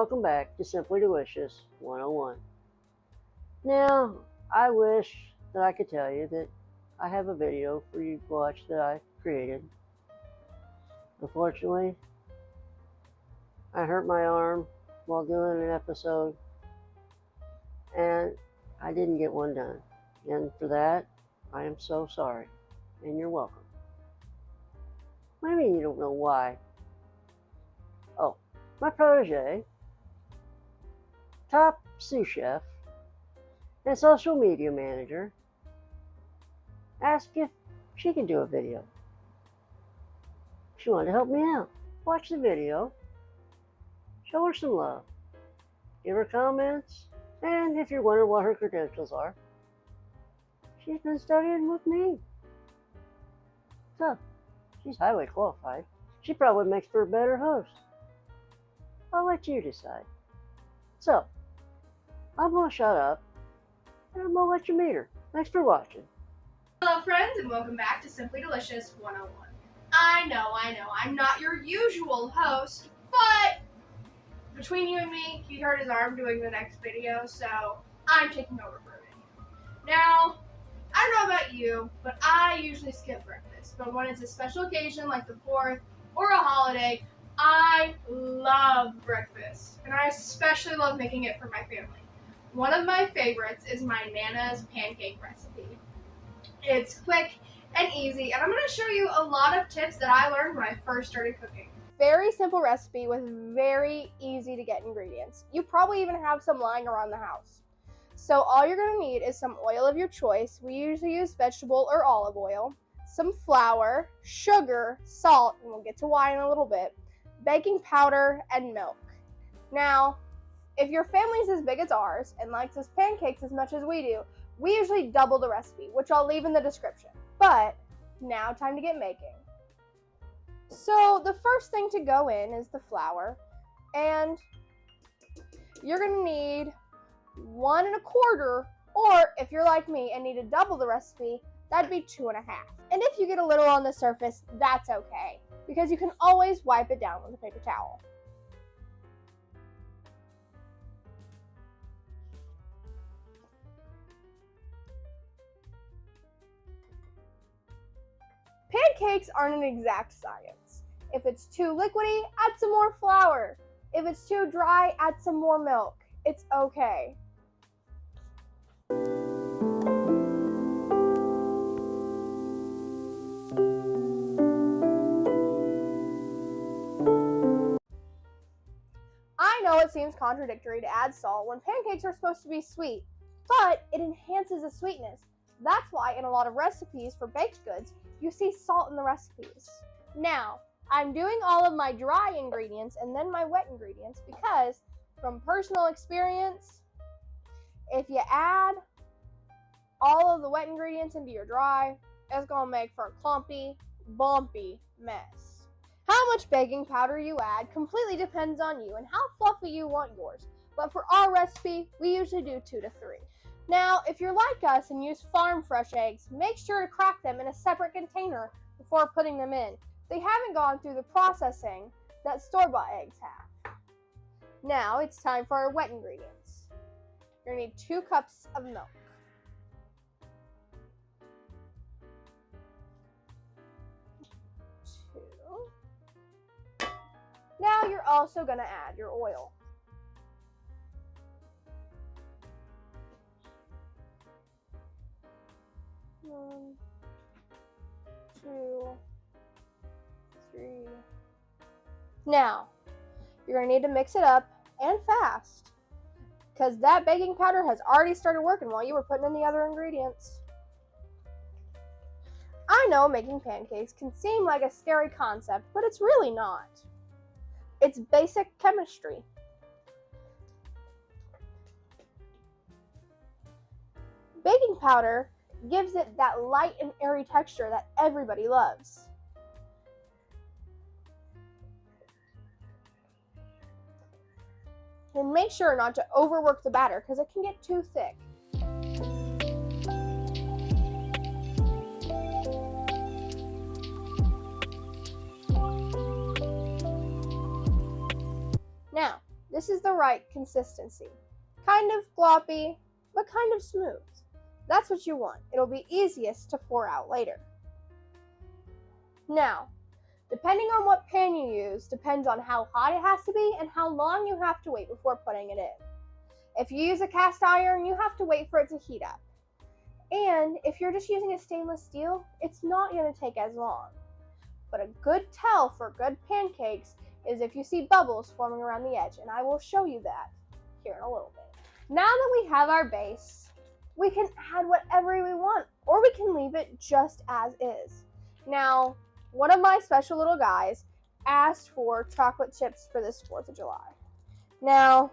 welcome back to Simply Delicious 101. Now, I wish that I could tell you that I have a video for you to watch that I created. Unfortunately, I hurt my arm while doing an episode, and I didn't get one done. And for that, I am so sorry, and you're welcome. What do you mean you don't know why? Oh, my protege, top sous chef, and social media manager, asked if she could do a video. She wanted to help me out. Watch the video, show her some love, give her comments, and if you're wondering what her credentials are, she's been studying with me. So, she's highly qualified. She probably makes for a better host. I'll let you decide. So, I'm going to shut up, and I'm going to let you meet her. Thanks for watching. Hello friends, and welcome back to Simply Delicious 101. I know, I'm not your usual host, but between you and me, he hurt his arm doing the next video, so I'm taking over for him. Now, I don't know about you, but I usually skip breakfast, but when it's a special occasion like the 4th or a holiday, I love breakfast, and I especially love making it for my family. One of my favorites is my Nana's pancake recipe. It's quick and easy, and I'm going to show you a lot of tips that I learned when I first started cooking. Very simple recipe with very easy to get ingredients. You probably even have some lying around the house. So all you're going to need is some oil of your choice. We usually use vegetable or olive oil, some flour, sugar, salt, and we'll get to why in a little bit, baking powder, and milk. Now, if your family's as big as ours and likes us pancakes as much as we do, we usually double the recipe, which I'll leave in the description. But now time to get making. So the first thing to go in is the flour, and you're going to need 1 1/4, or if you're like me and need to double the recipe, that'd be 2 1/2. And if you get a little on the surface, that's okay, because you can always wipe it down with a paper towel. Pancakes aren't an exact science. If it's too liquidy, add some more flour. If it's too dry, add some more milk. It's okay. I know it seems contradictory to add salt when pancakes are supposed to be sweet, but it enhances the sweetness. That's why in a lot of recipes for baked goods, you see salt in the recipes. Now, I'm doing all of my dry ingredients and then my wet ingredients because, from personal experience, if you add all of the wet ingredients into your dry, it's going to make for a clumpy, bumpy mess. How much baking powder you add completely depends on you and how fluffy you want yours. But for our recipe, we usually do 2 to 3. Now, if you're like us and use farm fresh eggs, make sure to crack them in a separate container before putting them in. They haven't gone through the processing that store-bought eggs have. Now, it's time for our wet ingredients. You're going to need 2 cups of milk. Now you're also going to add your oil. 1, 2, 3. Now, you're going to need to mix it up and fast, because that baking powder has already started working while you were putting in the other ingredients. I know making pancakes can seem like a scary concept, but it's really not. It's basic chemistry. Baking powder gives it that light and airy texture that everybody loves. And make sure not to overwork the batter because it can get too thick. Now, This is the right consistency. Kind of gloppy, but kind of smooth. That's what you want. It'll be easiest to pour out later. Now, depending on what pan you use, depends on how hot it has to be and how long you have to wait before putting it in. If you use a cast iron, you have to wait for it to heat up. And if you're just using a stainless steel, it's not going to take as long. But a good tell for good pancakes is if you see bubbles forming around the edge, and I will show you that here in a little bit. Now that we have our base, we can add whatever we want, or we can leave it just as is. Now, one of my special little guys asked for chocolate chips for this 4th of July. Now,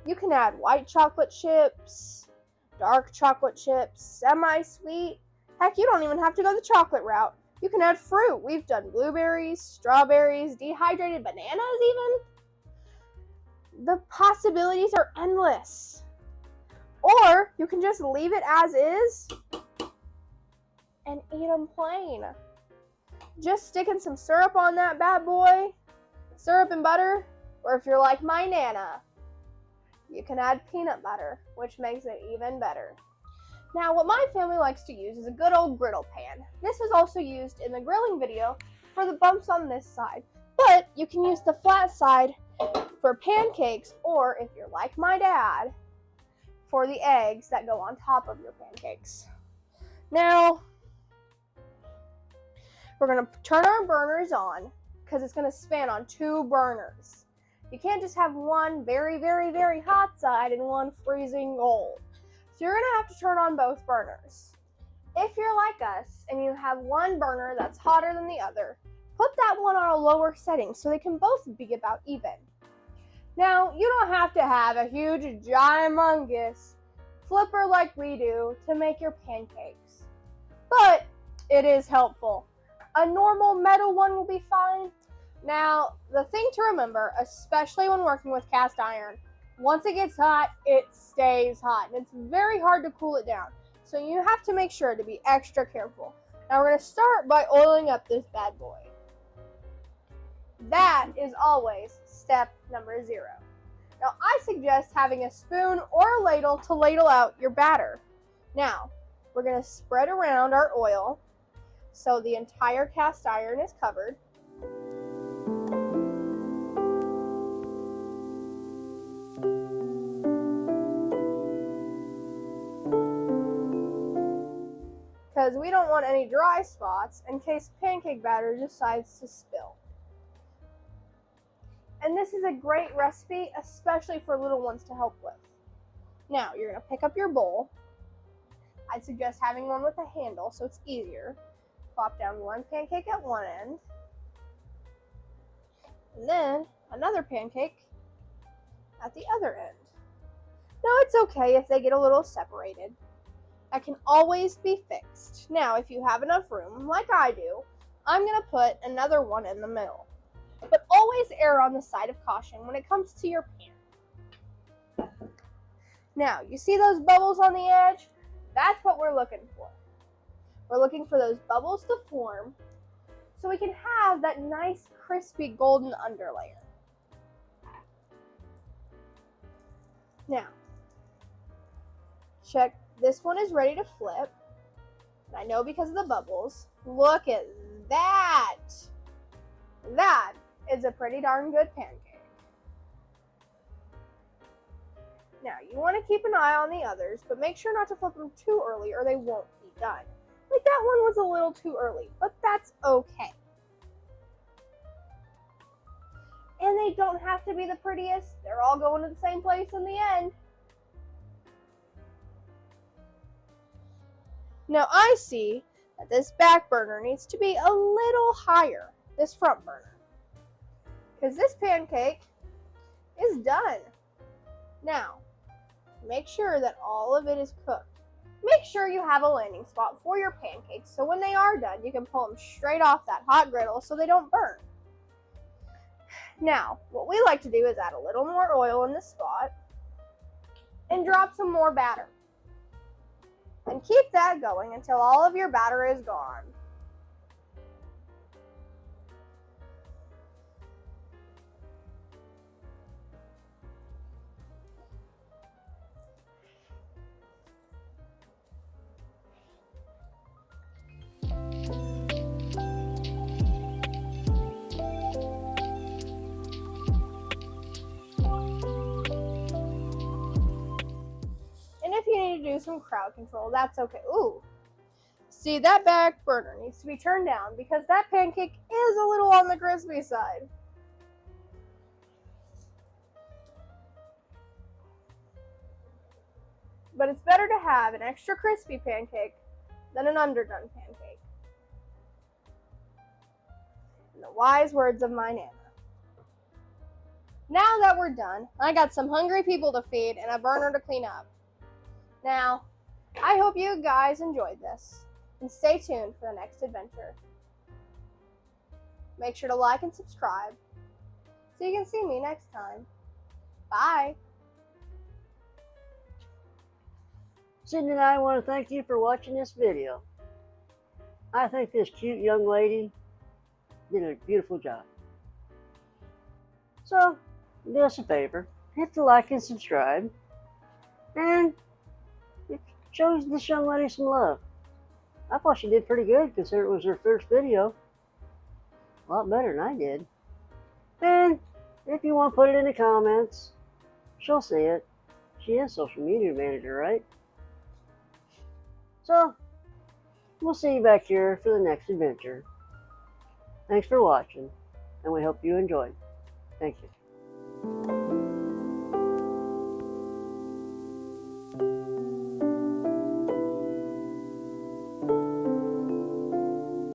you can add white chocolate chips, dark chocolate chips, semi-sweet. Heck, you don't even have to go the chocolate route. You can add fruit. We've done blueberries, strawberries, dehydrated bananas even. The possibilities are endless. Or you can just leave it as is and eat them plain. Just sticking some syrup on that bad boy, syrup and butter, or if you're like my Nana, you can add peanut butter, which makes it even better. Now, what my family likes to use is a good old griddle pan. This was also used in the grilling video for the bumps on this side, but you can use the flat side for pancakes, or if you're like my dad, for the eggs that go on top of your pancakes. Now, we're going to turn our burners on because it's going to span on 2 burners. You can't just have one very, very, very hot side and one freezing cold. So you're going to have to turn on both burners. If you're like us and you have one burner that's hotter than the other, put that one on a lower setting so they can both be about even. Now, you don't have to have a huge, gymongous flipper like we do to make your pancakes, but it is helpful. A normal metal one will be fine. Now, the thing to remember, especially when working with cast iron, once it gets hot, it stays hot, and it's very hard to cool it down. So you have to make sure to be extra careful. Now we're going to start by oiling up this bad boy. That is always step number 0. Now I suggest having a spoon or a ladle to ladle out your batter. Now, we're going to spread around our oil so the entire cast iron is covered. Because we don't want any dry spots in case pancake batter decides to spill. And this is a great recipe, especially for little ones to help with. Now, you're going to pick up your bowl. I'd suggest having one with a handle so it's easier. Plop down one pancake at one end, and then another pancake at the other end. Now, it's okay if they get a little separated. That can always be fixed. Now, if you have enough room, like I do, I'm going to put another one in the middle. But always err on the side of caution when it comes to your pan. Now, you see those bubbles on the edge? That's what we're looking for. We're looking for those bubbles to form so we can have that nice, crispy, golden underlayer. Now, check. This one is ready to flip. And I know because of the bubbles. Look at that. That is a pretty darn good pancake. Now, you want to keep an eye on the others, but make sure not to flip them too early or they won't be done. Like that one was a little too early, but that's okay. And they don't have to be the prettiest. They're all going to the same place in the end. Now I see that this back burner needs to be a little higher, this front burner, because this pancake is done. Now, make sure that all of it is cooked. Make sure you have a landing spot for your pancakes so when they are done, you can pull them straight off that hot griddle so they don't burn. Now, what we like to do is add a little more oil in this spot and drop some more batter. And keep that going until all of your batter is gone. some crowd control. That's okay. Ooh. See, that back burner needs to be turned down because that pancake is a little on the crispy side. But it's better to have an extra crispy pancake than an underdone pancake. In the wise words of my Nana. Now that we're done, I got some hungry people to feed and a burner to clean up. Now, I hope you guys enjoyed this, and stay tuned for the next adventure. Make sure to like and subscribe so you can see me next time. Bye! Sydney and I want to thank you for watching this video. I think this cute young lady did a beautiful job. So, do us a favor, hit the like and subscribe, and show this young lady some love. I thought she did pretty good considering it was her first video. A lot better than I did. And if you want to put it in the comments, she'll see it. She is social media manager, right? So, we'll see you back here for the next adventure. Thanks for watching, and we hope you enjoyed. Thank you.